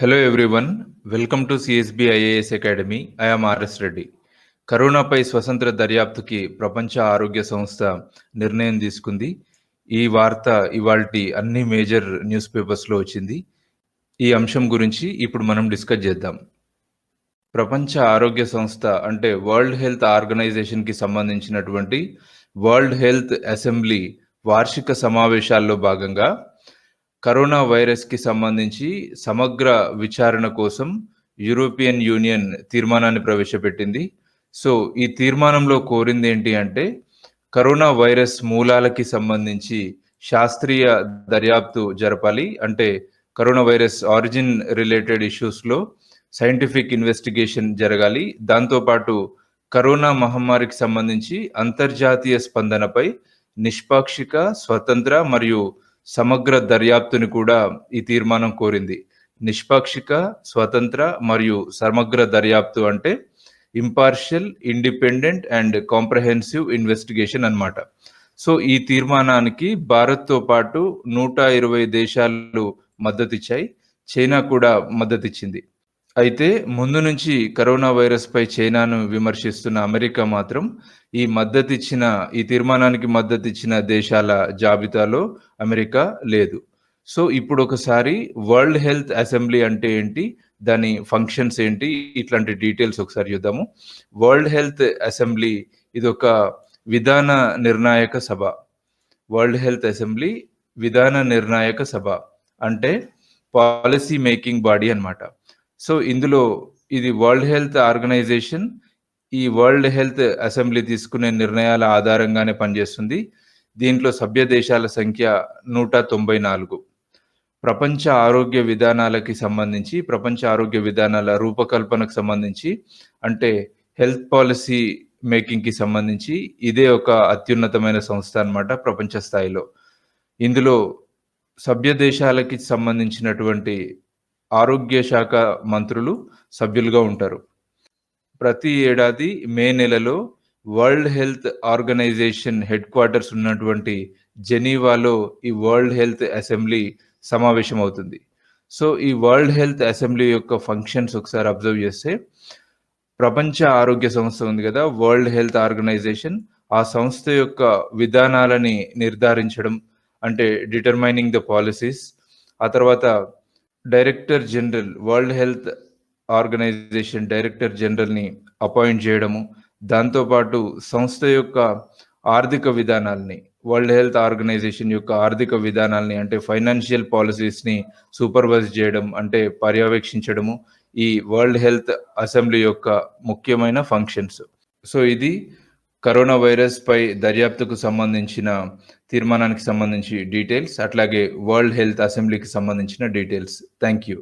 Hello everyone, welcome to CSB IAS Academy. I am RS Reddy. కరోనాపై స్వతంత్ర దర్యాప్తుకి ప్రపంచ ఆరోగ్య సంస్థ నిర్ణయం తీసుకుంది. ఈ వార్త ఇవాల్టి అన్ని మేజర్ న్యూస్ పేపర్స్లో వచ్చింది. ఈ అంశం గురించి ఇప్పుడు మనం డిస్కస్ చేద్దాం. ప్రపంచ ఆరోగ్య సంస్థ అంటే వరల్డ్ హెల్త్ ఆర్గనైజేషన్కి సంబంధించినటువంటి వరల్డ్ హెల్త్ అసెంబ్లీ వార్షిక సమావేశాల్లో భాగంగా కరోనా వైరస్కి సంబంధించి సమగ్ర విచారణ కోసం యూరోపియన్ యూనియన్ తీర్మానాన్ని ప్రవేశపెట్టింది. సో ఈ తీర్మానంలో కోరింది ఏంటి అంటే కరోనా వైరస్ మూలాలకి సంబంధించి శాస్త్రీయ దర్యాప్తు జరపాలి. అంటే కరోనా వైరస్ ఆరిజిన్ రిలేటెడ్ ఇష్యూస్లో సైంటిఫిక్ ఇన్వెస్టిగేషన్ జరగాలి. దాంతోపాటు కరోనా మహమ్మారికి సంబంధించి అంతర్జాతీయ స్పందనపై నిష్పాక్షిక, స్వతంత్ర మరియు సమగ్ర దర్యాప్తుని కూడా ఈ తీర్మానం కోరింది. నిష్పాక్షిక, స్వతంత్ర మరియు సమగ్ర దర్యాప్తు అంటే impartial, independent and comprehensive investigation అన్నమాట. సో ఈ తీర్మానానికి భారత్తో పాటు 120 దేశాలు మద్దతిచ్చాయి. చైనా కూడా మద్దతిచ్చింది. అయితే ముందు నుంచి కరోనా వైరస్ పై చైనాను విమర్శిస్తున్న అమెరికా మాత్రం ఈ తీర్మానానికి మద్దతిచ్చిన దేశాల జాబితాలో అమెరికా లేదు. సో ఇప్పుడు ఒకసారి వరల్డ్ హెల్త్ అసెంబ్లీ అంటే ఏంటి, దాని ఫంక్షన్స్ ఏంటి, ఇట్లాంటి డీటెయిల్స్ ఒకసారి చూద్దాము. వరల్డ్ హెల్త్ అసెంబ్లీ ఇది ఒక విధాన నిర్ణాయక సభ. వరల్డ్ హెల్త్ అసెంబ్లీ విధాన నిర్ణాయక సభ అంటే పాలసీ మేకింగ్ బాడీ అన్నమాట. సో ఇందులో ఇది వరల్డ్ హెల్త్ ఆర్గనైజేషన్ ఈ వరల్డ్ హెల్త్ అసెంబ్లీ తీసుకునే నిర్ణయాల ఆధారంగానే పనిచేస్తుంది. దీంట్లో సభ్య దేశాల సంఖ్య 194. ప్రపంచ ఆరోగ్య విధానాలకి సంబంధించి, ప్రపంచ ఆరోగ్య విధానాల రూపకల్పనకు సంబంధించి అంటే హెల్త్ పాలసీ మేకింగ్కి సంబంధించి ఇదే ఒక అత్యున్నతమైన సంస్థ అన్నమాట ప్రపంచ స్థాయిలో. ఇందులో సభ్య దేశాలకి సంబంధించినటువంటి ఆరోగ్య శాఖ మంత్రులు సభ్యులుగా ఉంటారు. ప్రతి ఏడాది మే నెలలో world health organization headquarters ఉన్నటువంటి జెనీవాలో ఈ వరల్డ్ హెల్త్ అసెంబ్లీ సమావేశం అవుతుంది. సో ఈ వరల్డ్ హెల్త్ అసెంబ్లీ యొక్క ఫంక్షన్స్ ఒకసారి అబ్జర్వ్ చేస్తే ప్రపంచ ఆరోగ్య సంస్థ ఉంది కదా, వరల్డ్ హెల్త్ ఆర్గనైజేషన్, ఆ సంస్థ యొక్క విధానాలని నిర్ధారించడం అంటే డిటర్మైనింగ్ ద పాలసీస్. ఆ తర్వాత director general, world health organisation director జనరల్ని అపాయింట్ చేయడము. దాంతోపాటు సంస్థ యొక్క ఆర్థిక విధానాల్ని, వరల్డ్ హెల్త్ ఆర్గనైజేషన్ యొక్క ఆర్థిక విధానాల్ని అంటే ఫైనాన్షియల్ పాలసీస్ని సూపర్వైజ్ చేయడం అంటే పర్యవేక్షించడము ఈ వరల్డ్ హెల్త్ అసెంబ్లీ యొక్క ముఖ్యమైన ఫంక్షన్స్. సో ఇది కరోనా వైరస్ పై దర్యాప్తుకు సంబంధించిన తీర్మానానికి సంబంధించి డీటెయిల్స్, అట్లాగే వరల్డ్ హెల్త్ అసెంబ్లీకి సంబంధించిన డీటెయిల్స్. Thank you.